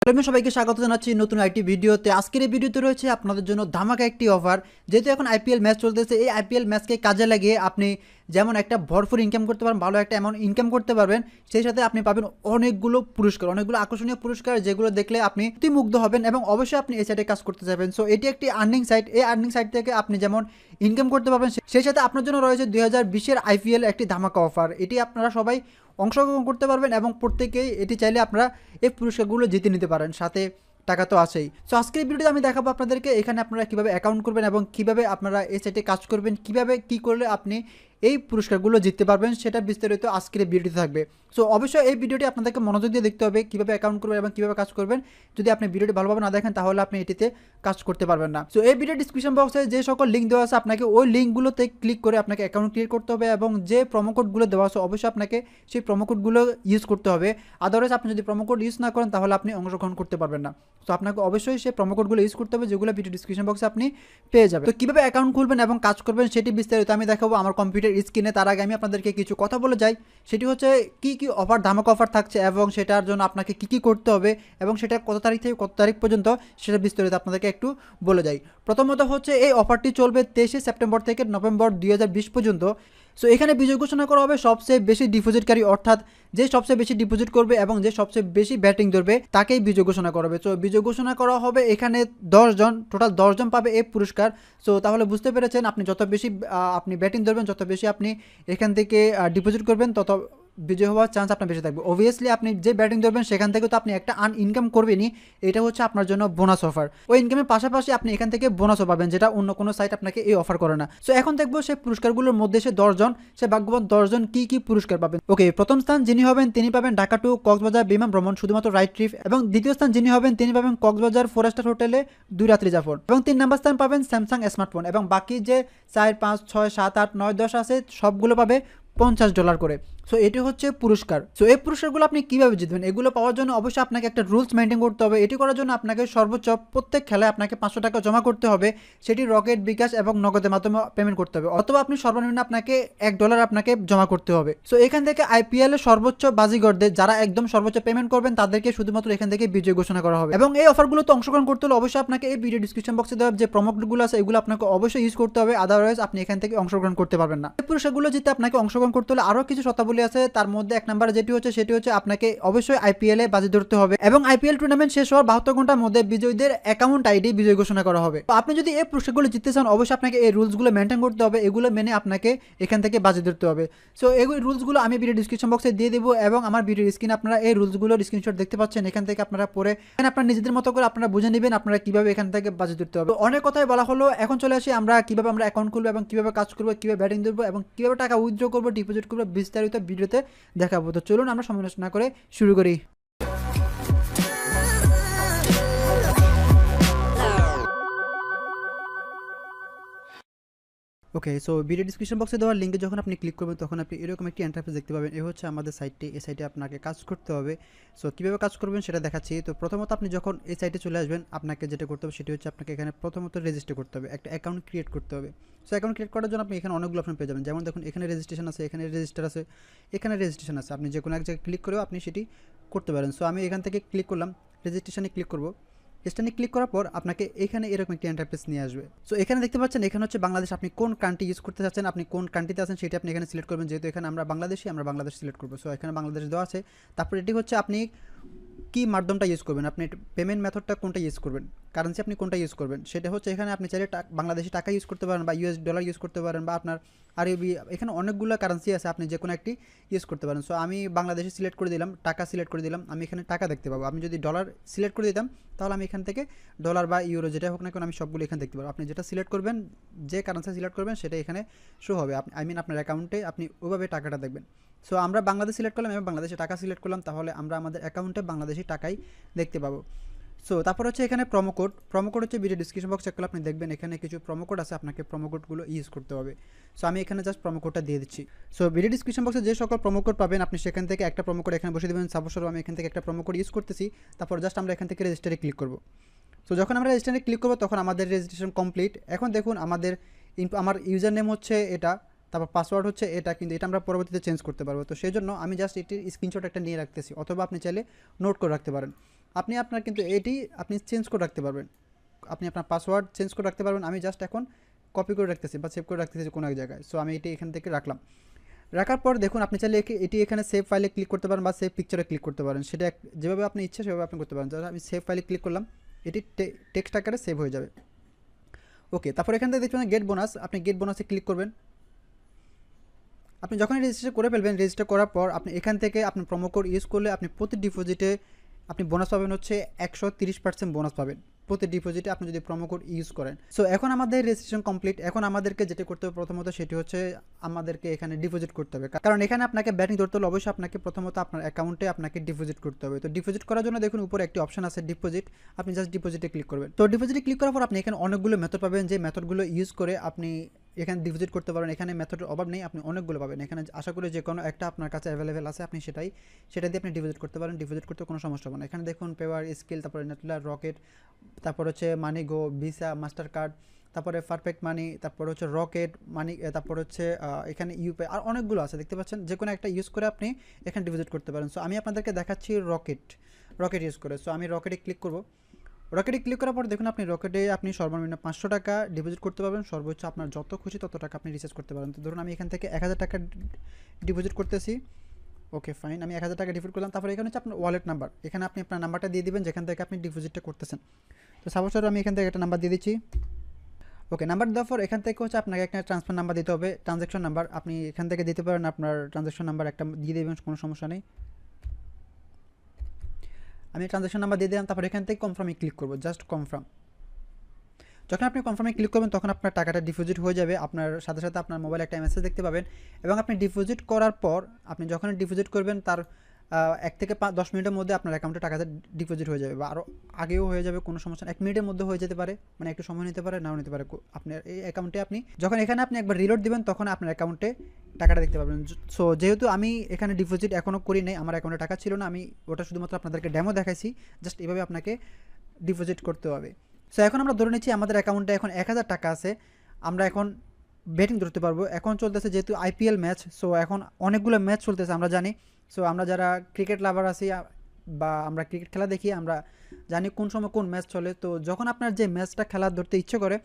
আমি সবাইকে স্বাগত জানাচ্ছি নতুন আইটি ভিডিওতে। আজকের এই ভিডিওতে রয়েছে আপনাদের জন্য ধামাকা একটি অফার। যেহেতু এখন আইপিএল ম্যাচ চলতেছে, এই আইপিএল ম্যাচকে কাজে লাগিয়ে আপনি যেমন একটা ভরপুর ইনকাম করতে পারেন, ভালো একটা অ্যামাউন্ট ইনকাম করতে পারবেন, সেই সাথে আপনি পাবেন অনেকগুলো পুরস্কার, অনেকগুলো আকর্ষণীয় পুরস্কার, যেগুলো দেখলে আপনি মুগ্ধ হবেন এবং অবশ্যই আপনি এই সাইটে কাজ করতে যাবেন। সো এটি একটি আর্নিং সাইট। এই আর্নিং সাইট থেকে আপনি যেমন ইনকাম করতে পারবেন, সেই সাথে আপনার জন্য রয়েছে 2020-এর আইপিএল একটি ধামাকা অফার। এটি আপনারা সবাই অংশগ্রহণ করতে পারবেন এবং প্রত্যেকেই এটি চাইলে আপনারা এই পুরস্কারগুলো জিতে নিতে পারেন, সাথে টাকা তো আছেই। সো আজকের ভিডিওতে আমি দেখাবো আপনাদেরকে এখানে আপনারা কীভাবে অ্যাকাউন্ট করবেন এবং কীভাবে আপনারা এই সাইটে কাজ করবেন, কীভাবে কী করলে আপনি এই পুরস্কারগুলো জিততে পারবেন, সেটা বিস্তারিত আজকের এই ভিডিওতে থাকবে। সো অবশ্যই এই ভিডিওটি আপনাদেরকে মনোযোগ দিয়ে দেখতে হবে, কীভাবে অ্যাকাউন্ট করবেন এবং কীভাবে কাজ করবেন। যদি আপনি ভিডিওটি ভালোভাবে না দেখেন তাহলে আপনি এটিতে কাজ করতে পারবেন না। সো এই ভিডিও ডিসক্রিপশন বক্সে যে সকল লিঙ্ক দেওয়া আছে, আপনাকে ওই লিঙ্কগুলোতে ক্লিক করে আপনাকে অ্যাকাউন্ট ক্রিয়েট করতে হবে এবং যে প্রোমো কোডগুলো দেওয়া আছে অবশ্যই আপনাকে সেই প্রোমো কোডগুলো ইউজ করতে হবে। আদারওয়াইজ আপনি যদি প্রোমো কোড ইউজ না করেন তাহলে আপনি অংশগ্রহণ করতে পারবেন না। তো আপনাকে অবশ্যই সেই প্রোমো কোডগুলো ইউজ করতে হবে, যেগুলো ভিডিও ডিসক্রিপশন বক্সে আপনি পেয়ে যাবেন। তো কীভাবে অ্যাকাউন্ট খুলবেন এবং কাজ করবেন সেটি বিস্তারিত আমি দেখাবো আমার কম্পিউটার স্ক্রিনে। তার আগে আমি আপনাদেরকে কিছু কথা বলে যাই, সেটি হচ্ছে কী কী অফার, ধামাকা অফার থাকছে এবং সেটার জন্য আপনাকে কী কী করতে হবে এবং সেটা কত তারিখ থেকে কত তারিখ পর্যন্ত, সেটা বিস্তারিত আপনাদেরকে একটু বলে যাই। প্রথমত হচ্ছে এই অফারটি চলবে 23শে সেপ্টেম্বর থেকে নভেম্বর 2020 পর্যন্ত। সো এখানে বিজয় ঘোষণা করা হবে সবচেয়ে বেশি ডিপোজিটকারী, অর্থাৎ যে সবচেয়ে বেশি ডিপোজিট করবে এবং যে সবচেয়ে বেশি ব্যাটিং ধরবে তাকেই বিজয় ঘোষণা করা হবে। সো বিজয় ঘোষণা করা হবে এখানে 10 জন, টোটাল 10 জন পাবে এই পুরস্কার। সো তাহলে বুঝতে পেরেছেন, আপনি যত বেশি আপনি ব্যাটিং ধরবেন, যত বেশি আপনি এখান থেকে ডিপোজিট করবেন, তত বিজয় হওয়ার চান্স আপনার বেশি থাকবে। অবভিয়াসলি আপনি যে ব্যাটিং ধরবেন সেখান থেকে তো আপনি একটা ইনকাম করবেনই, এটা হচ্ছে আপনার জন্য বোনাস অফার। ওই ইনকামের পাশাপাশি আপনি এখান থেকে বোনাসও পাবেন, যেটা অন্য কোনো সাইট আপনাকে এই অফার করে না। সো এখন দেখবো সেই পুরস্কারগুলোর মধ্যে সে 10 জন, সে ভাগ্যবান 10 জন কী কী পুরস্কার পাবেন। ওকে, প্রথম স্থান যিনি হবেন তিনি পাবেন ঢাকা টু কক্সবাজার বিমান ভ্রমণ শুধুমাত্র রাইট ট্রিপ, এবং দ্বিতীয় স্থান যিনি হবেন তিনি পাবেন কক্সবাজার 4 স্টার হোটেলে 2 রাত্রি যাপন, এবং 3 নম্বর স্থান পাবেন স্যামসাং স্মার্টফোন, এবং বাকি যে 4, 5, 6, 7, 8, 9, 10 আছে সবগুলো পাবে $50 করে। সো এটি হচ্ছে পুরস্কার। সো এই পুরস্কারগুলো আপনি কীভাবে জিতবেন, এগুলো পাওয়ার জন্য অবশ্যই আপনাকে একটা রুলস মেনটেন করতে হবে। এটি করার জন্য আপনাকে সর্বোচ্চ প্রত্যেক খেলায় আপনাকে $500 জমা করতে হবে, সেটি রকেট, বিকাশ এবং নগদের মাধ্যমে পেমেন্ট করতে হবে, অথবা আপনি সর্বনিম্ন আপনাকে $1 আপনাকে জমা করতে হবে। সো এখান থেকে আইপিএল এর সর্বোচ্চ বাজিগরদের, যারা একদম সর্বোচ্চ পেমেন্ট করবেন তাদেরকে শুধুমাত্র এখান থেকে বিজয় ঘোষণা করা হবে। এবং এই অফারগুলোতে অংশগ্রহণ করতে হলে অবশ্যই আপনাকে এই ভিডিও ডিসক্রিপশন বক্সে দেওয়া যে প্রোমো কোডগুলো আছে এগুলো আপনাকে অবশ্যই ইউজ করতে হবে, আদারওয়াইজ আপনি এখান থেকে অংশগ্রহণ করতে পারবেন না। এই পুরস্কারগুলো জিতে আপনাকে অংশগ্রহণ করতে হলে আরও কিছু শর্তাবলী আছে। তার মধ্যে 1 নম্বরে যেটি হচ্ছে আপনাকে অবশ্যই আইপিএল এ বাজি ধরতে হবে এবং আইপিএল টুর্নামেন্ট শেষ হওয়ার 72 ঘন্টার মধ্যে বিজয়ীদের অ্যাকাউন্ট আইডি বিজয় ঘোষণা করা হবে। তো আপনি যদি এই পুরস্কারগুলো জিততে চান অবশ্যই আপনাকে এই রুলসগুলো মেনটেন করতে হবে, এগুলো মেনে আপনাকে এখান থেকে বাজি ধরতে হবে। সো এই রুলসগুলো আমি ভিডিও ডিসক্রিপশন বক্সে দিয়ে দেবো এবং আমার ভিডিও স্ক্রিনে আপনারা এই রুলসগুলোর স্ক্রিনশট দেখতে পাচ্ছেন। এখান থেকে আপনারা পরে আপনারা নিজেদের মতো করে আপনারা বুঝে নেবেন আপনারা কিভাবে এখান থেকে বাজি ধরতে হবে। অনেক কথাই বলা হলো, এখন চলে আসি আমরা কিভাবে আমরা অ্যাকাউন্ট খুলবো এবং কিভাবে কাজ করবো, কিভাবে ব্যাটিং ধরবো এবং কিভাবে টাকা উইথড্র করবো, ডিপোজিট করবো, বিস্তারিত ভিডিওতে দেখাবো। তো চলুন আমরা সময় নষ্ট না করে শুরু করি। ওকে, সো ভিডিও ডিসক্রিপশন বক্সে দেওয়ার লিঙ্কে যখন আপনি ক্লিক করবেন তখন আপনি এরকম একটি ইন্টারফেস দেখতে পাবেন। এই হচ্ছে আমাদের সাইটটি। এই সাইটে আপনাকে কাজ করতে হবে। সো কীভাবে কাজ করবেন সেটা দেখাচ্ছি। তো প্রথমত আপনি যখন এই সাইটে চলে আসবেন আপনাকে যেটা করতে হবে সেটি হচ্ছে আপনাকে এখানে প্রথমত রেজিস্টার করতে হবে, একটা অ্যাকাউন্ট ক্রিয়েট করতে হবে। সো অ্যাকাউন্ট ক্রিয়েট করার জন্য আপনি এখানে অনেকগুলো অপশন পেয়ে যাবেন। যেমন দেখুন এখানে রেজিস্ট্রেশন আছে, এখানে রেজিস্টার আছে, এখানে রেজিস্ট্রেশন আছে। আপনি যে কোনো এক জায়গায় ক্লিক করেও আপনি সেটি করতে পারেন। সো আমি এখান থেকে ক্লিক করলাম, রেজিস্ট্রেশনে ক্লিক করব। স্টানে ক্লিক করার পর আপনাকে এখানে এরকম একটি ইন্টারফেস নিয়ে আসবে। সো এখানে দেখতে পাচ্ছেন এখানে হচ্ছে বাংলাদেশ, আপনি কোন কান্ট্রি ইউজ করতে চাচ্ছেন, আপনি কোন কান্ট্রিতে আছেন সেটা আপনি এখানে সিলেক্ট করবেন। যেহেতু এখানে আমরা বাংলাদেশি, আমরা বাংলাদেশ সিলেক্ট করবো। সো এখানে বাংলাদেশ দেওয়া আছে। তারপর এটি হচ্ছে আপনি কি মাধ্যমটা ইউজ করবেন, আপনি পেমেন্ট মেথডটা কোনটা ইউজ করবেন, কারেন্সি আপনি কোনটা ইউজ করবেন সেটা হচ্ছে এখানে আপনি চাইলে বাংলাদেশি টাকা ইউজ করতে পারেন বা US ডলার ইউজ করতে পারেন বা আপনার আরবি, এখানে অনেকগুলো কারেন্সি আছে, আপনি যে কোনো একটি ইউজ করতে পারেন। সো আমি বাংলাদেশি সিলেক্ট করে দিলাম, টাকা সিলেক্ট করে দিলাম, আমি এখানে টাকা দেখতে পাবো। আমি যদি ডলার সিলেক্ট করে দিতাম তাহলে আমি এখান থেকে ডলার বা ইউরো যেটা হোক না কেন আমি সবগুলো এখানে দেখতে পাবো। আপনি যেটা সিলেক্ট করবেন, যে কারেন্সি সিলেক্ট করবেন সেটা এখানে শো হবে। আপনার অ্যাকাউন্টে আপনি ওইভাবে টাকাটা দেখবেন। সো আমরা বাংলাদেশ সিলেক্ট করলাম, আমি বাংলাদেশে টাকা সিলেক্ট করলাম, তাহলে আমরা আমাদের অ্যাকাউন্টে বাংলাদেশি টাকাই দেখতে পাবো। সো তারপর হচ্ছে এখানে প্রোমো কোড হচ্ছে ভিডিও ডিসক্রিপশন বক্স চেক করলে আপনি দেখবেন এখানে কিছু প্রোমো কোড আছে, আপনাকে প্রোমো কোডগুলো ইউজ করতে হবে। সো আমি এখানে জাস্ট প্রোমো কোডটা দিয়ে দিচ্ছি। সো ভিডিও ডিসক্রিপশন বক্সে যে সকল প্রোমো কোড পাবেন আপনি সেখান থেকে একটা প্রোমো কোড এখানে বসে দেবেন। সাপোজ আমি এখান থেকে একটা প্রোমো কোড ইউজ করতেছি, তারপর জাস্ট আমরা এখান থেকে রেজিস্টারে ক্লিক করব। সো যখন আমরা রেজিস্টারে ক্লিক করবো তখন আমাদের রেজিস্ট্রেশন কমপ্লিট। এখন দেখুন আমার ইউজার নেম হচ্ছে এটা, তারপর পাসওয়ার্ড হচ্ছে এটা, কিন্তু এটা আমরা পরবর্তীতে চেঞ্জ করতে পারবো। তো সেই জন্য আমি জাস্ট এটির স্ক্রিনশট একটা নিয়ে রাখতেছি, অথবা আপনি চাইলে নোট করে রাখতে পারেন। আপনি আপনার কিন্তু এটি আপনি চেঞ্জ করে রাখতে পারবেন, আপনি আপনার পাসওয়ার্ড চেঞ্জ করে রাখতে পারবেন। আমি জাস্ট এখন কপি করে রাখতেছি বা সেভ করে রাখতেছি কোনো এক জায়গায়। সো আমি এটি এখান থেকে রাখলাম। রাখার পর দেখুন আপনি চাইলে এটি এখানে সেভ ফাইলে ক্লিক করতে পারেন বা সেভ পিকচারে ক্লিক করতে পারেন, সেটা যেভাবে আপনি ইচ্ছে সেভাবে আপনি করতে পারেন। আমি সেভ ফাইলে ক্লিক করলাম, এটি টেক্সট আকারে সেভ হয়ে যাবে। ওকে, তারপর এখান থেকে দেখবেন গেট বোনাস, আপনি গেট বোনাসে ক্লিক করবেন। আপনি যখনই রেজিস্টার করে ফেলবেন, রেজিস্টার করার পর আপনি এখান থেকে আপনি প্রোমো কোড ইউজ করলে আপনি প্রতি ডিপোজিটে আপনি বোনাস পাবেন হচ্ছে 130% বোনাস পাবেন প্রতি ডিপোজিটে আপনি যদি প্রোমো কোড ইউজ করেন। সো এখন আমাদের রেজিস্ট্রেশন কমপ্লিট। এখন আমাদেরকে যেটা করতে হবে প্রথমত সেটি হচ্ছে আমাদেরকে এখানে ডিপোজিট করতে হবে, কারণ এখানে আপনাকে ব্যাটিং ধরতে হলে অবশ্যই আপনাকে প্রথমত আপনার অ্যাকাউন্টে আপনাকে ডিপোজিট করতে হবে। তো ডিপোজিট করার জন্য দেখুন উপরে একটি অপশন আছে ডিপোজিট, আপনি জাস্ট ডিপোজিটে ক্লিক করবেন। তো ডিপোজিটে ক্লিক করার পর আপনি এখানে অনেকগুলো মেথড পাবেন, যে মেথডগুলো ইউজ করে আপনি এখানে ডিপোজিট করতে পারেন। এখানে মেথডের অভাব নেই, আপনি অনেকগুলো পাবেন এখানে। আশা করি যে কোনো একটা আপনার কাছে অ্যাভেলেবেল আছে, আপনি সেটা দিয়ে আপনি ডিপোজিট করতে পারেন। ডিপোজিট করতে কোনো সমস্যা হবে না। এখানে দেখুন পেওয়ার, স্কিল, তারপরে নেটলার, রকেট, তারপর হচ্ছে মানি গো, ভিসা, মাস্টার কার্ড, তারপরে পারফেক্ট মানি, তারপর হচ্ছে রকেট মানি, তারপর হচ্ছে এখানে ইউপে, আর অনেকগুলো আছে দেখতে পাচ্ছেন। যে কোনো একটা ইউজ করে আপনি এখানে ডিপোজিট করতে পারেন। সো আমি আপনাদেরকে দেখাচ্ছি রকেট ইউজ করে। সো আমি রকেটে ক্লিক করব। রকেটে ক্লিক করার পর দেখুন আপনি রকেটে আপনি সর্বনিম্ন 500 টাকা ডিপোজিট করতে পারবেন, সর্বোচ্চ আপনার যত খুশি তত টাকা আপনি রিচার্জ করতে পারেন। তো ধরুন আমি এখান থেকে 1000 টাকা ডিপোজিট করতেছি। ওকে ফাইন, আমি 1000 টাকা ডিপোজিট করলাম। তারপরে এখানে হচ্ছে আপনার ওয়ালেট নাম্বার, এখানে আপনি আপনার নাম্বারটা দিয়ে দিবেন যেখান থেকে আপনি ডিপোজিটটা করতেছেন। তো সাপোজ আমি এখান থেকে একটা নাম্বার দিয়ে দিচ্ছি। ওকে, নাম্বার দেওয়ার পর এখান থেকে হচ্ছে আপনাকে একটা ট্রান্সফার নাম্বার দিতে হবে, ট্রানজ্যাকশন নাম্বার আপনি এখান থেকে দিতে পারেন। আপনার ট্রানজ্যাকশন নাম্বার একটা দিয়ে দেবেন, কোনো সমস্যা নেই। আমি ট্রানজ্যাকশন নাম্বার দিয়ে দিলাম। তারপর এখান থেকে কনফার্মে ক্লিক করবো, জাস্ট কনফার্ম। যখন আপনি কনফার্মে ক্লিক করবেন তখন আপনার টাকাটা ডিপোজিট হয়ে যাবে। আপনার সাথে সাথে আপনার মোবাইলে একটা মেসেজ দেখতে পাবেন, এবং আপনি ডিপোজিট করার পর আপনি যখন ডিপোজিট করবেন তার 1 থেকে 10 মিনিটের মধ্যে আপনার অ্যাকাউন্টে টাকাটা ডিপোজিট হয়ে যাবে, বা আরও আগেও হয়ে যাবে, কোনো সমস্যা না। 1 মিনিটের মধ্যে হয়ে যেতে পারে, মানে একটু সময় নিতে পারে, নাও নিতে পারে। আপনার এই অ্যাকাউন্টে আপনি যখন এখানে আপনি একবার রিলোড দিবেন তখন আপনার অ্যাকাউন্টে টাকাটা দেখতে পাবেন। সো যেহেতু আমি এখানে ডিপোজিট এখনও করি নাই, আমার অ্যাকাউন্টে টাকা ছিল না, আমি ওটা শুধুমাত্র আপনাদেরকে ডেমো দেখাইছি। জাস্ট এভাবে আপনাকে ডিপোজিট করতে হবে। সো এখন আমরা ধরে নিচ্ছি আমাদের অ্যাকাউন্টে এখন 1000 টাকা আছে, আমরা এখন বেটিং ধরতে পারবো। এখন চলতেছে যেহেতু আইপিএল ম্যাচ, সো এখন অনেকগুলো ম্যাচ চলতেছে আমরা জানি। সো আমরা যারা ক্রিকেট লাভার আছি বা আমরা ক্রিকেট খেলা দেখি, আমরা জানি কোন সময় কোন ম্যাচ চলে। তো যখন আপনার যে ম্যাচটা খেলা ধরতে ইচ্ছে করে,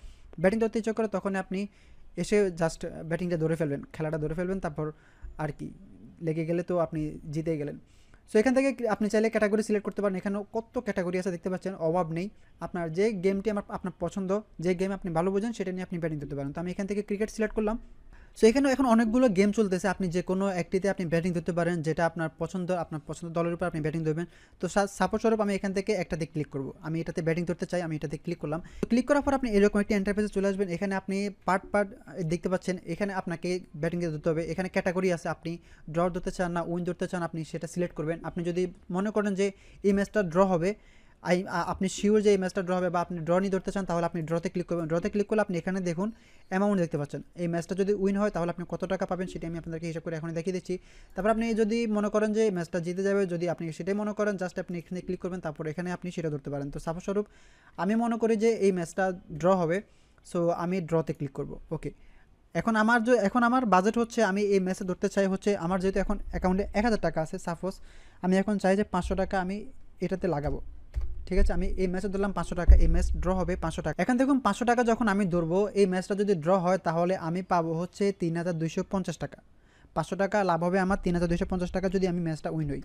ব্যাটিং ধরতে ইচ্ছে করে, তখন আপনি এসে জাস্ট ব্যাটিংটা ধরে ফেলবেন, খেলাটা ধরে ফেলবেন। তারপর আর কি, লেগে গেলে তো আপনি জিতে গেলেন। সো এখান থেকে আপনি চাইলে ক্যাটাগরি সিলেক্ট করতে পারেন। এখানেও কত ক্যাটাগরি আছে দেখতে পাচ্ছেন, অভাব নেই। আপনার যে গেমটি আপনার পছন্দ, যে গেম আপনি ভালো বোঝেন সেটা নিয়ে আপনি ব্যাটিং করতে পারেন। তো আমি এখান থেকে ক্রিকেট সিলেক্ট করলাম। সো এখানে এখন অনেকগুলো গেম চলতেছে, আপনি যে কোনো একটিতে আপনি ব্যাটিং ধরতে পারেন, যেটা আপনার পছন্দ দলের উপর আপনি ব্যাটিং ধরবেন। তো সাপোজ স্বরূপ আমি এখান থেকে একটাতে ক্লিক করব, আমি এটাতে ব্যাটিং ধরতে চাই, আমি এটাতে ক্লিক করলাম। ক্লিক করার পর আপনি এরকম একটি ইন্টারফেসে চলে আসবেন। এখানে আপনি পার্ট দেখতে পাচ্ছেন, এখানে আপনাকে ব্যাটিং ধরতে হবে। এখানে ক্যাটাগরি আছে, আপনি ড্র ধরতে চান না উইন ধরতে চান, আপনি সেটা সিলেক্ট করবেন। আপনি যদি মনে করেন যে এই ম্যাচটা ড্র হবে, আপনি শিওর যে এই ম্যাচটা ড্র হবে, বা আপনি ড্র নিয়ে ধরতে চান, তাহলে আপনি ড্রতে ক্লিক করবেন। ড্রতে ক্লিক করলে আপনি এখানে দেখুন অ্যামাউন্ট দেখতে পাচ্ছেন। এই ম্যাচটা যদি উইন হয় তাহলে আপনি কত টাকা পাবেন সেটি আমি আপনাদেরকে হিসাব করে এখন দেখিয়ে দিচ্ছি। তারপর আপনি যদি মনে করেন যে ম্যাচটা জিতে যাবে, যদি আপনি সেটাই মনে করেন, জাস্ট আপনি এখানে ক্লিক করবেন, তারপর এখানে আপনি সেটা ধরতে পারেন। তো সাপোজ স্বরূপ আমি মনে করি যে এই ম্যাচটা ড্র হবে, সো আমি ড্রতে ক্লিক করব। ওকে, এখন আমার বাজেট হচ্ছে, আমি এই ম্যাচে ধরতে চাই হচ্ছে, আমার যেহেতু এখন অ্যাকাউন্টে 1000 টাকা আছে, সাপোজ আমি এখন চাই যে 500 টাকা আমি এটাতে লাগাবো। ঠিক আছে, আমি এই ম্যাচে ধরলাম 500 টাকা, এই ম্যাচ ড্র হবে 500 টাকা। এখন দেখুন 500 টাকা যখন আমি ধরবো, এই ম্যাচটা যদি ড্র হয় তাহলে আমি পাবো হচ্ছে 3250 টাকা। 500 টাকা লাভ হবে আমার, 3250 টাকা যদি আমি ম্যাচটা উইন হই।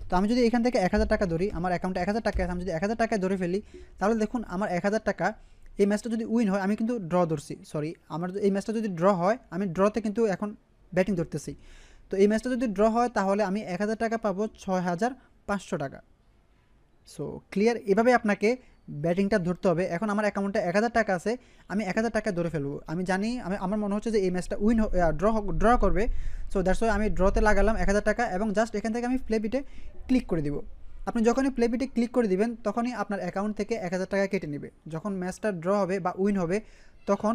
তো আমি যদি এখান থেকে 1000 টাকা ধরি, আমার অ্যাকাউন্টে 1000 টাকা আছে, আমি যদি 1000 টাকায় ধরে ফেলি, তাহলে দেখুন আমার 1000 টাকা, এই ম্যাচটা যদি উইন হয়, আমি কিন্তু ড্র ধরছি, সরি, আমার এই ম্যাচটা যদি ড্র হয়, আমি ড্রতে কিন্তু এখন ব্যাটিং ধরতেছি। তো এই ম্যাচটা যদি ড্র হয় তাহলে আমি 1000 টাকা পাবো 6500 টাকা। সো ক্লিয়ার, এভাবে আপনাকে ব্যাটিংটা ধরতে হবে। এখন আমার অ্যাকাউন্টে 1000 টাকা আছে, আমি 1000 টাকা ধরে ফেলবো। আমি জানি, আমার মনে হচ্ছে যে এই ম্যাচটা ড্র করবে। সো দ্যাটস ওয়াই আমি ড্রতে লাগালাম 1000 টাকা, এবং জাস্ট এখান থেকে আমি প্লে বিটে ক্লিক করে দিব। আপনি যখনই প্লে বিটে ক্লিক করে দিবেন তখনই আপনার অ্যাকাউন্ট থেকে 1000 টাকা কেটে নেবে। যখন ম্যাচটা ড্র হবে বা উইন হবে, তখন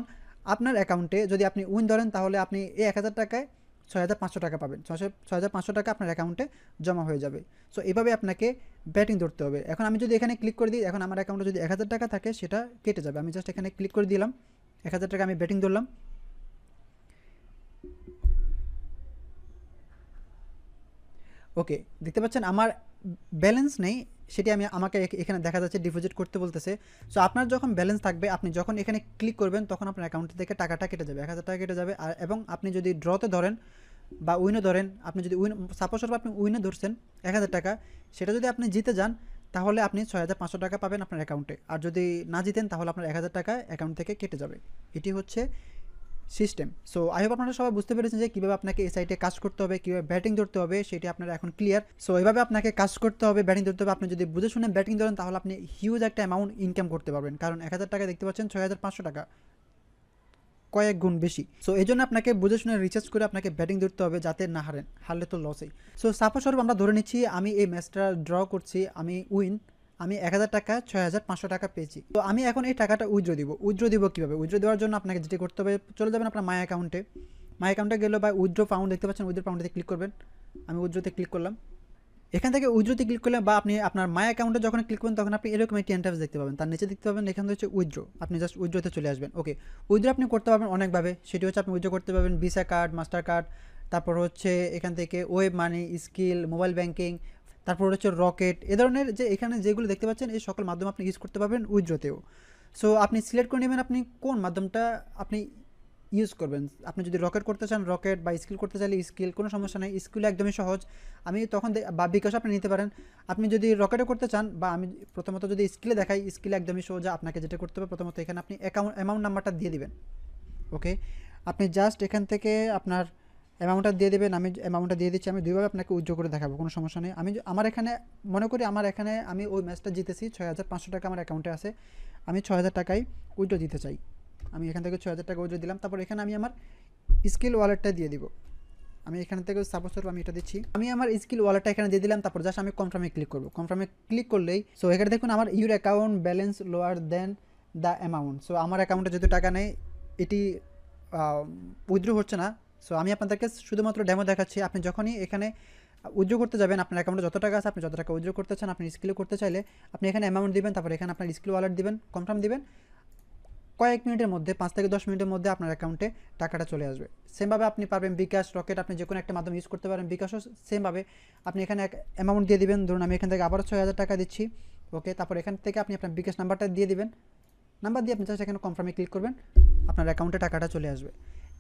আপনার অ্যাকাউন্টে যদি আপনি উইন ধরেন তাহলে আপনি এই 1000 টাকায় 6500 টাকা পাবেন। 6500 টাকা আপনার অ্যাকাউন্টে জমা হয়ে যাবে। সো এভাবে আপনাকে ব্যাটিং ধরতে হবে। এখন আমি যদি এখানে ক্লিক করে দিই, এখন আমার অ্যাকাউন্টে যদি 1000 টাকা থাকে সেটা কেটে যাবে। আমি জাস্ট এখানে ক্লিক করে দিলাম, 1000 টাকা আমি ব্যাটিং ধরলাম। ওকে, দেখতে পাচ্ছেন আমার ব্যালেন্স নেই, সেটি আমাকে এখানে দেখা যাচ্ছে ডিপোজিট করতে বলতেছে। সো আপনার যখন ব্যালেন্স থাকবে, আপনি যখন এখানে ক্লিক করবেন তখন আপনার অ্যাকাউন্ট থেকে টাকাটা কেটে যাবে, 1000 টাকা কেটে যাবে। আর এবং আপনি যদি ড্রতে ধরেন বা উইনে ধরেন, আপনি যদি সাপোজ আপনি উইনে ধরছেন 1000 টাকা, সেটা যদি আপনি জিতে যান তাহলে আপনি 6500 টাকা পাবেন আপনার অ্যাকাউন্টে। আর যদি না জিতেন তাহলে আপনার 1000 টাকা অ্যাকাউন্ট থেকে কেটে যাবে। এটি হচ্ছে সিস্টেম। সো আই হোপ আপনারা সবাই বুঝতে পেরেছেন যে কীভাবে আপনাকে এই সাইটে কাজ করতে হবে, কীভাবে ব্যাটিং ধরতে হবে, সেটি আপনারা এখন ক্লিয়ার। সো এভাবে আপনাকে কাজ করতে হবে, ব্যাটিং ধরতে হবে। আপনি যদি বুঝে শুনে ব্যাটিং ধরেন তাহলে আপনি হিউজ একটা অ্যামাউন্ট ইনকাম করতে পারবেন, কারণ 1000 টাকা দেখতে পাচ্ছেন 6500 টাকা, কয়েক গুণ বেশি। সো এই জন্য আপনাকে বুঝে শুনে রিচার্জ করে আপনাকে ব্যাটিং ধরতে হবে যাতে না হারেন, হারলে তো লসেই। সো সাপোজ স্বরূপ আমরা ধরে নিচ্ছি আমি এই ম্যাচটা ড্র করছি, আমি উইন, আমি 1000 টাকা 6500 টাকা পেয়েছি। তো আমি এখন এই টাকাটা উইথড্র দিব। উইথড্র দিব কীভাবে? উইথড্র দেওয়ার জন্য আপনাকে যেটি করতে হবে, চলে যাবেন আপনার মাই অ্যাকাউন্টে। মাই অ্যাকাউন্টে গেলে বা উইথড্র ফাউন্ড দেখতে পাচ্ছেন, উইথড্র ফাউন্ডে ক্লিক করবেন। আমি উইথড্রতে ক্লিক করলাম। এখান থেকে উইথড্রতে ক্লিক করলে বা আপনি আপনার মাই অ্যাকাউন্টে যখন ক্লিক করবেন তখন আপনি এরকম একটি ইন্টারফেস দেখতে পাবেন। তার নিচে দেখতে পাবেন এখান থেকে হচ্ছে উইথড্র, আপনি জাস্ট উইথড্রতে চলে আসবেন। ওকে, উইথড্র আপনি করতে পারবেন অনেকভাবে। সেটি হচ্ছে আপনি উইথড্র করতে পারবেন ভিসা কার্ড, মাস্টার কার্ড, তারপর হচ্ছে এখান থেকে web money, skill, mobile banking, তারপর হচ্ছে রকেট, এ ধরনের যে এখানে যেগুলো দেখতে পাচ্ছেন এই সকল মাধ্যম আপনি ইউজ করতে পারবেন উইথড্রতেও। সো আপনি সিলেক্ট করে নেবেন আপনি কোন মাধ্যমটা আপনি ইউজ করবেন। আপনি যদি রকেট করতে চান রকেট, বা স্কিল করতে চাইলে স্কিল, কোনো সমস্যা নেই। স্কিল একদমই সহজ, আমি তখন বা বিকাশ আপনি নিতে পারেন। আপনি যদি রকেটে করতে চান, বা আমি প্রথমত যদি স্কিলে দেখাই, স্কিল একদমই সহজ। আপনাকে যেটা করতে হবে প্রথমত এখানে আপনি অ্যামাউন্ট নাম্বারটা দিয়ে দিবেন। ওকে, আপনি জাস্ট এখান থেকে আপনার অ্যামাউন্টটা দিয়ে দেবেন। আমি অ্যামাউন্টটা দিয়ে দিচ্ছি। আমি দুইভাবে আপনাকে উইথড্র করে দেখাবো, কোনো সমস্যা নেই। আমি আমার এখানে মনে করি আমার এখানে আমি ওই ম্যাচটা জিতেছি, 6500 টাকা আমার অ্যাকাউন্টে আছে, আমি 6000 টাকায় উইথড্র দিতে চাই। আমি এখান থেকে 6000 টাকা উইথড্র দিলাম। তারপর এখানে আমি আমার স্কিল ওয়ালেটটা দিয়ে দিব। আমি এখান থেকে সাপোজ আমি এটা দিচ্ছি, আমি আমার স্কিল ওয়ালেটটা এখানে দিয়ে দিলাম। তারপর জাস্ট আমি কনফার্মে ক্লিক করবো। কনফার্মে ক্লিক করলেই সো এখানে দেখুন আমার your account balance lower than the amount. So আমার অ্যাকাউন্টে যেহেতু টাকা নেই, এটি উইথড্র হচ্ছে না। সো আমি আপনাদেরকে শুধুমাত্র ডেমো দেখাচ্ছি। আপনি যখনই এখানে উইথড্র করতে যাবেন, আপনার অ্যাকাউন্টে যত টাকা আছে, আপনি যত টাকা উইথড্র করতে চান, আপনি স্কিল করতে চাইলে আপনি এখানে অ্যামাউন্ট দিবেন, তারপর এখানে আপনার স্কিল ওয়ালেট দিবেন, কনফার্ম দিবেন। কয়েক মিনিটের মধ্যে, 5 থেকে 10 মিনিটের মধ্যে আপনার অ্যাকাউন্টে টাকাটা চলে আসবে। সেমভাবে আপনি পারবেন বিকাশ, রকেট, আপনি যে কোনো একটা মাধ্যম ইউজ করতে পারেন। বিকাশও সেমভাবে আপনি এখানে এক অ্যামাউন্ট দিয়ে দিবেন। ধরুন আমি এখান থেকে আবারও 6000 টাকা দিচ্ছি। ওকে, তারপর এখান থেকে আপনি আপনার বিকাশ নাম্বারটা দিয়ে দিবেন। নাম্বার দিয়ে আপনি জাস্ট এখানে কনফার্মে ক্লিক করবেন, আপনার অ্যাকাউন্টে টাকাটা চলে আসবে।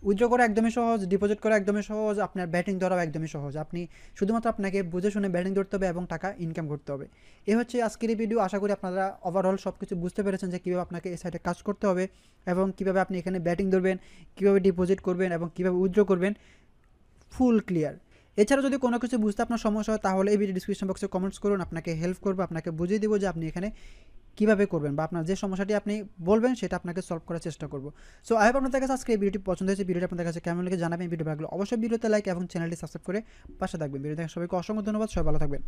উইথড্র করা একদমই সহজ, ডিপোজিট করা একদমই সহজ, আপনার ব্যাটিং ধরাও একদমই সহজ। আপনি শুধুমাত্র আপনাকে বুঝে শুনে ব্যাটিং ধরতে হবে এবং টাকা ইনকাম করতে হবে। এই হচ্ছে আজকের এই ভিডিও। আশা করি আপনারা ওভারঅল সব কিছু বুঝতে পেরেছেন যে কীভাবে আপনাকে এই সাইটে কাজ করতে হবে, এবং কীভাবে আপনি এখানে ব্যাটিং ধরবেন, কীভাবে ডিপোজিট করবেন এবং কীভাবে উইথড্র করবেন, ফুল ক্লিয়ার। এছাড়া যদি কোনো কিছু বুঝতে আপনার সমস্যা হয় তাহলে এই ভিডিও ডিসক্রিপশন বক্সে কমেন্টস করুন, আপনাকে হেল্প করবো, আপনাকে বুঝিয়ে দেবো যে আপনি এখানে কীভাবে করবেন, বা আপনার যে সমস্যাটি আপনি বলবেন সেটা আপনাকে সলভ করার চেষ্টা করবো। সো আই হোপ আপনাদের কাছে আজকে এই ভিডিওটি পছন্দ হয়েছে। ভিডিওটি আপনাদের কাছে কেমন লাগে জানাবেন। ভিডিও ভালো লাগলে অবশ্যই ভিডিওতে লাইক এবং চ্যানেলটি সাবস্ক্রাইব করে পাশে থাকবেন। ভিডিও দেখেন সবাইকে অসংখ্য ধন্যবাদ। সবাই ভালো থাকবেন।